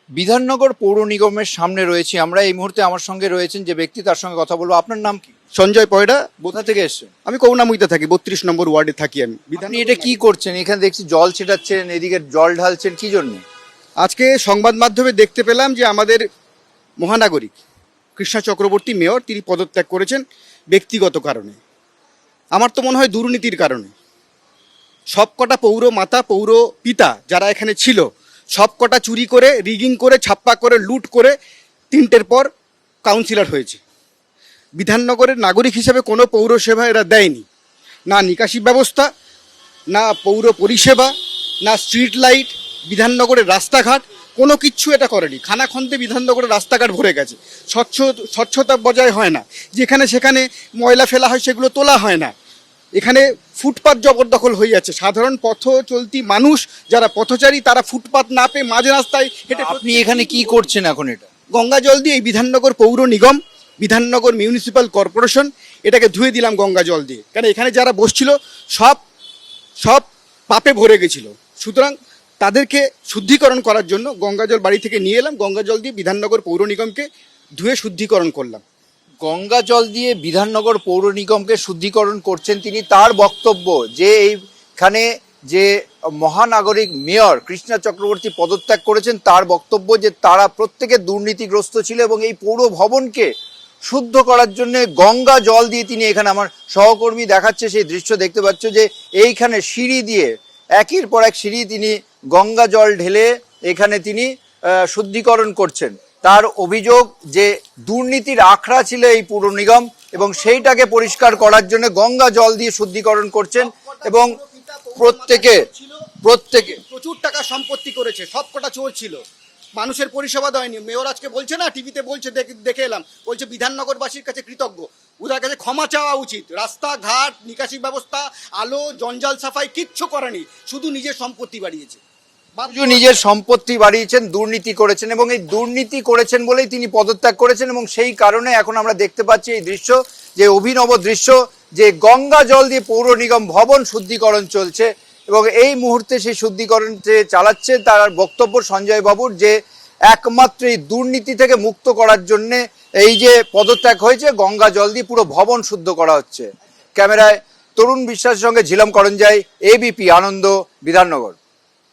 বিধাননগর পৌর নিগমের সামনে রয়েছি আমরা এই মুহূর্তে। আমার সঙ্গে রয়েছেন যে ব্যক্তি, তার সঙ্গে কথা বলবো। আপনার নাম কি? সঞ্জয় পয়ডা। কোথা থেকে এসেছেন? আমি করুণাময়ীতে থাকি, 32 নম্বর ওয়ার্ডে থাকি আমি। আপনি এটা কি করছেন? এখানে দেখছি জল ছেটাচ্ছেন, এদিকে জল ঢালছেন, কি জন্য? আজকে সংবাদ মাধ্যমে দেখতে পেলাম যে আমাদের মহানাগরিক কৃষ্ণা চক্রবর্তী মেয়র তিনি পদত্যাগ করেছেন ব্যক্তিগত কারণে। আমার তো মনে হয় দুর্নীতির কারণে। সবকটা পৌর মাতা পৌর পিতা যারা এখানে ছিল সবকটা চুরি করে, রিগিং করে, ছাপ্পা করে, লুট করে 3টের পর কাউন্সিলর হয়েছে। বিধাননগরের নাগরিক হিসেবে কোনো পৌরসেবা এরা দেয়নি, না নিকাশি ব্যবস্থা, না পৌর পরিষেবা, না স্ট্রিট লাইট, বিধাননগরের রাস্তাঘাট, কোনো কিচ্ছু এটা করেনি। খানাখন্দে বিধাননগরের রাস্তাঘাট ভরে গেছে, স্বচ্ছতা বজায় হয় না, যেখানে সেখানে ময়লা ফেলা হয় সেগুলো তোলা হয় না। এখানে ফুটপাত জবরদখল হয়ে যাচ্ছে। সাধারণ পথ চলতি মানুষ যারা পথচারী তারা ফুটপাত না পেয়ে মাঝ রাস্তায় হেঁটে। আপনি এখানে কি করছেন এখন? এটা গঙ্গা জল দিয়ে এই বিধাননগর পৌর নিগম, বিধাননগর মিউনিসিপ্যাল কর্পোরেশন এটাকে ধুয়ে দিলাম গঙ্গা জল দিয়ে, কারণ এখানে যারা বসছিল সব পাপে ভরে গেছিল। সুতরাং তাদেরকে শুদ্ধিকরণ করার জন্য গঙ্গা জল বাড়ি থেকে নিয়ে এলাম, গঙ্গা জল দিয়ে বিধাননগর পৌর নিগমকে ধুয়ে শুদ্ধিকরণ করলাম। গঙ্গা জল দিয়ে বিধাননগর পৌর নিগমকে শুদ্ধিকরণ করছেন তিনি। তার বক্তব্য যে এইখানে যে মহানাগরিক মেয়র কৃষ্ণা চক্রবর্তী পদত্যাগ করেছেন, তার বক্তব্য যে তারা প্রত্যেকে দুর্নীতিগ্রস্ত ছিল এবং এই পৌর ভবনকে শুদ্ধ করার জন্য গঙ্গা জল দিয়ে তিনি এখানে, আমার সহকর্মী দেখাচ্ছে সেই দৃশ্য দেখতে পাচ্ছ, যে এইখানে সিঁড়ি দিয়ে একের পর এক সিঁড়ি তিনি গঙ্গা জল ঢেলে এখানে তিনি শুদ্ধিকরণ করছেন। তার অভিযোগ যে দুর্নীতির আখড়া ছিল এই পৌর নিগম এবং সেইটাকে পরিষ্কার করার জন্য গঙ্গা জল দিয়ে শুদ্ধিকরণ করছেন এবং প্রত্যেকে প্রচুর টাকা সম্পত্তি করেছে, সবকটা চোর ছিল, মানুষের পরিষেবা দেয়নি। মেয়র আজকে বলছে না, টিভিতে বলছে, দেখে এলাম, বলছে বিধাননগরবাসীর কাছে কৃতজ্ঞ, ওদের কাছে ক্ষমা চাওয়া উচিত। রাস্তাঘাট, নিকাশি ব্যবস্থা, আলো, জঞ্জাল সাফাই কিচ্ছু করেনি, শুধু নিজের সম্পত্তি বাড়িয়েছে। নিজের সম্পত্তি বাড়িয়েছেন, দুর্নীতি করেছেন এবং এই দুর্নীতি করেছেন বলেই তিনি পদত্যাগ করেছেন। এবং সেই কারণে এখন আমরা দেখতে পাচ্ছি এই দৃশ্য, যে অভিনব দৃশ্য, যে গঙ্গা জল দিয়ে পৌর নিগম ভবন শুদ্ধিকরণ চলছে এবং এই মুহূর্তে সেই শুদ্ধিকরণ চালাচ্ছে। তার বক্তব্য সঞ্জয় বাবুর যে একমাত্র এই দুর্নীতি থেকে মুক্ত করার জন্য এই যে পদত্যাগ হয়েছে, গঙ্গা জল দিয়ে পুরো ভবন শুদ্ধ করা হচ্ছে। ক্যামেরায় তরুণ বিশ্বাসের সঙ্গে ঝিলম করঞ্জাই, এবিপি আনন্দ, বিধাননগর।